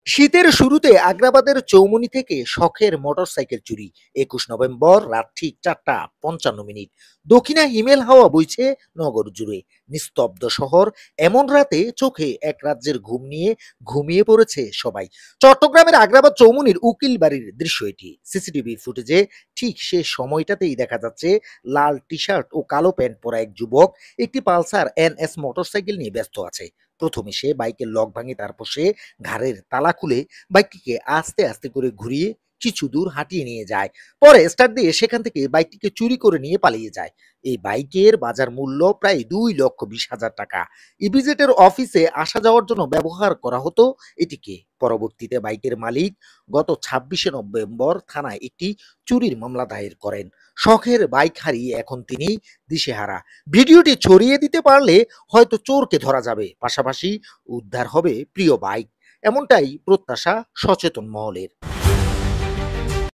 শীতের শুরুতে আগ্রাবাদের চৌমুহনী থেকে শখের মোটরসাইকেল চুরি। ২১ নভেম্বর রাত ঠিক ৪:৫৫। দক্ষিণা হিমেল হাওয়া বইছে নগর জুড়ে। নিস্তব্ধ শহর। এমন রাতে চোখে এক রাজ্যের ঘুম নিয়ে ঘুমিয়ে পড়েছে সবাই। চট্টগ্রামের আগ্রাবাদ চৌমুহনীর উকিল বাড়ির দৃশ্য এটি। সিসিটিভি ফুটেজে ঠিক সে সময়টাতেই দেখা যাচ্ছে লাল টি শার্ট ও কালো প্যান্ট পরা এক যুবক একটি পালসার NS মোটরসাইকেল নিয়ে ব্যস্ত আছে। প্রথমে সে বাইকের লক ভাঙে, তারপর সে ঘাড়ের তালা খুলে বাইকটিকে আস্তে আস্তে করে ঘুরিয়ে কিছু দূর হাঁটিয়ে নিয়ে যায়। পরে স্টার্ট দিয়ে সেখান থেকে বাইকটিকে চুরি করে নিয়ে পালিয়ে যায়। এই বাইকের বাজার মূল্য প্রায় 2,20,000 টাকা। ইপিজেটের অফিসে আসা যাওয়ার জন্য ব্যবহার করা হতো এটিকে। পরবর্তীতে বাইকের মালিক গত 26 নভেম্বর থানায় একটি চুরির মামলা দায়ের করেন। শখের বাইক হারিয়ে এখন তিনি দিশেহারা। ভিডিওটি ছড়িয়ে দিতে পারলে হয়তো চোরকে ধরা যাবে, পাশাপাশি উদ্ধার হবে প্রিয় বাইক। এমনটাই প্রত্যাশা সচেতন মহলের।